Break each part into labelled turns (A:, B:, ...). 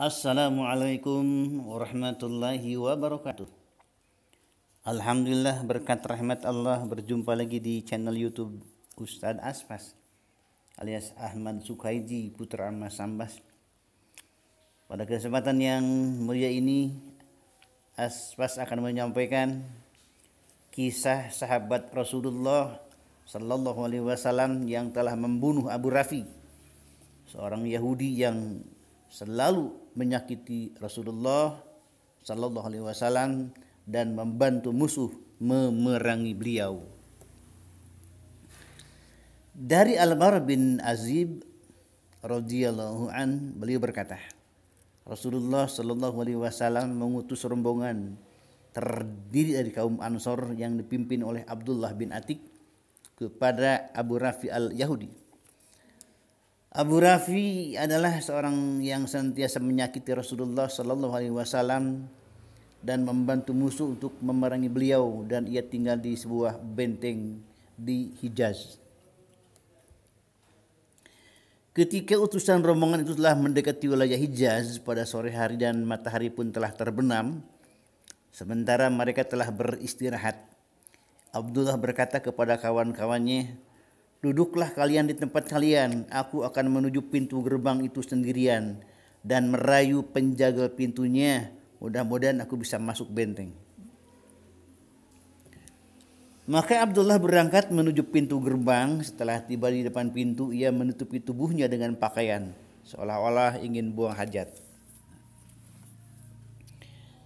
A: Assalamualaikum warahmatullahi wabarakatuh. Alhamdulillah berkat rahmat Allah berjumpa lagi di channel YouTube Ustadz Aspas alias Ahmad Sukaiji Putra Mas Sambas. Pada kesempatan yang mulia ini Aspas akan menyampaikan kisah sahabat Rasulullah Sallallahu Alaihi Wasallam yang telah membunuh Abu Rafi, seorang Yahudi yang selalu menyakiti Rasulullah Sallallahu Alaihi Wasallam dan membantu musuh memerangi beliau. Dari Al-Bara bin Azib radhiyallahu an, beliau berkata, Rasulullah Sallallahu Alaihi Wasallam mengutus rombongan terdiri dari kaum Ansor yang dipimpin oleh Abdullah bin Atik kepada Abu Rafi al-Yahudi. Abu Rafi adalah seorang yang senantiasa menyakiti Rasulullah Sallallahu Alaihi Wasallam dan membantu musuh untuk memerangi beliau, dan ia tinggal di sebuah benteng di Hijaz. Ketika utusan rombongan itu telah mendekati wilayah Hijaz pada sore hari dan matahari pun telah terbenam, sementara mereka telah beristirahat, Abdullah berkata kepada kawan-kawannya, "Duduklah kalian di tempat kalian, aku akan menuju pintu gerbang itu sendirian dan merayu penjaga pintunya, mudah-mudahan aku bisa masuk benteng." Maka Abdullah berangkat menuju pintu gerbang. Setelah tiba di depan pintu, ia menutupi tubuhnya dengan pakaian, seolah-olah ingin buang hajat.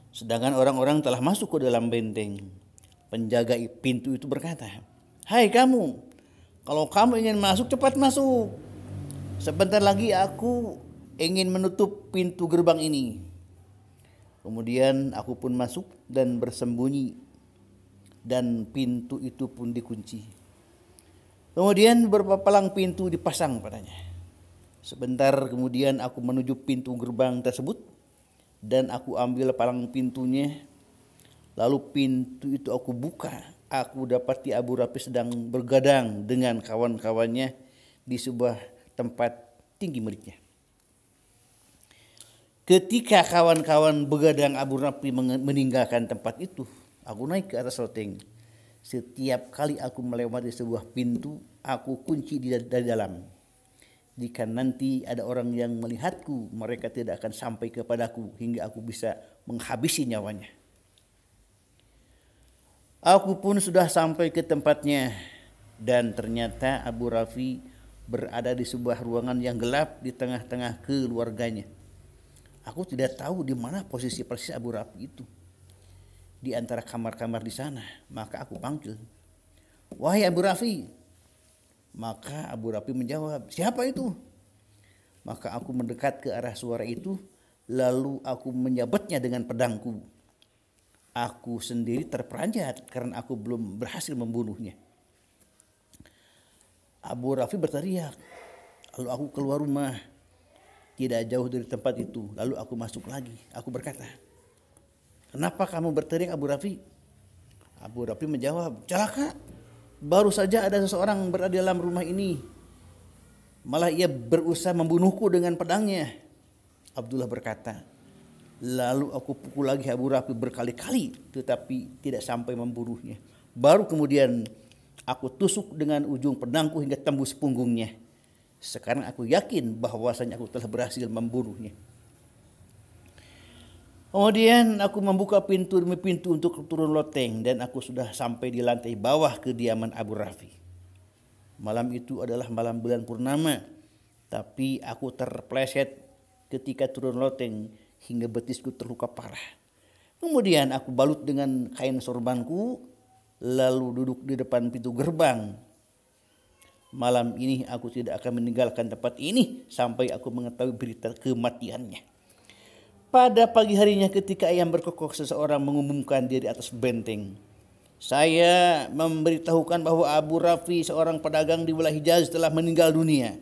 A: Sedangkan orang-orang telah masuk ke dalam benteng. Penjaga pintu itu berkata, "Hai kamu, kalau kamu ingin masuk, cepat masuk. Sebentar lagi aku ingin menutup pintu gerbang ini." Kemudian aku pun masuk dan bersembunyi, dan pintu itu pun dikunci. Kemudian beberapa palang pintu dipasang padanya. Sebentar kemudian aku menuju pintu gerbang tersebut, dan aku ambil palang pintunya. Lalu pintu itu aku buka. Aku dapati Abu Rafi sedang bergadang dengan kawan-kawannya di sebuah tempat tinggi miliknya. Ketika kawan-kawan begadang Abu Rafi meninggalkan tempat itu, aku naik ke atas loteng. Setiap kali aku melewati sebuah pintu, aku kunci dari dalam. Jika nanti ada orang yang melihatku, mereka tidak akan sampai kepadaku hingga aku bisa menghabisi nyawanya. Aku pun sudah sampai ke tempatnya, dan ternyata Abu Rafi berada di sebuah ruangan yang gelap di tengah-tengah keluarganya. Aku tidak tahu di mana posisi persis Abu Rafi itu di antara kamar-kamar di sana. Maka aku panggil, "Wahai Abu Rafi." Maka Abu Rafi menjawab, "Siapa itu?" Maka aku mendekat ke arah suara itu, lalu aku menyabetnya dengan pedangku. Aku sendiri terperanjat karena aku belum berhasil membunuhnya. Abu Rafi berteriak. Lalu aku keluar rumah, tidak jauh dari tempat itu. Lalu aku masuk lagi. Aku berkata, "Kenapa kamu berteriak, Abu Rafi?" Abu Rafi menjawab, "Celaka, baru saja ada seseorang berada di dalam rumah ini. Malah ia berusaha membunuhku dengan pedangnya." Abdullah berkata, "Lalu aku pukul lagi Abu Rafi berkali-kali, tetapi tidak sampai membunuhnya. Baru kemudian aku tusuk dengan ujung pedangku hingga tembus punggungnya. Sekarang aku yakin bahwasanya aku telah berhasil membunuhnya." Kemudian aku membuka pintu demi pintu untuk turun loteng, dan aku sudah sampai di lantai bawah kediaman Abu Rafi. Malam itu adalah malam bulan purnama, tapi aku terpleset ketika turun loteng hingga betisku terluka parah. Kemudian aku balut dengan kain sorbanku, lalu duduk di depan pintu gerbang. Malam ini aku tidak akan meninggalkan tempat ini sampai aku mengetahui berita kematiannya. Pada pagi harinya ketika ayam berkokok, seseorang mengumumkan dari atas benteng, "Saya memberitahukan bahwa Abu Rafi, seorang pedagang di wilayah Hijaz, telah meninggal dunia."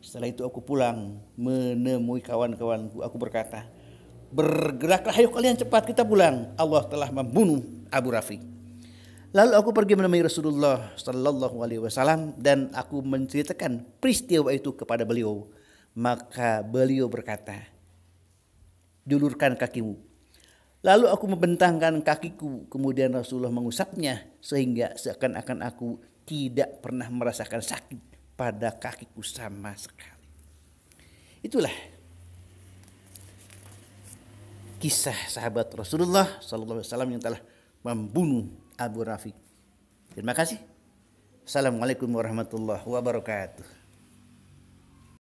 A: Setelah itu aku pulang menemui kawan-kawanku. Aku berkata, "Bergeraklah, ayo kalian cepat, kita pulang. Allah telah membunuh Abu Rafi." Lalu aku pergi menemui Rasulullah Sallallahu Alaihi Wasallam dan aku menceritakan peristiwa itu kepada beliau. Maka beliau berkata, julurkan kakimu. Lalu aku membentangkan kakiku, kemudian Rasulullah mengusapnya sehingga seakan-akan aku tidak pernah merasakan sakit pada kakiku sama sekali. Itulah kisah sahabat Rasulullah SAW yang telah membunuh Abu Rafi. Terima kasih. Assalamualaikum warahmatullahi wabarakatuh.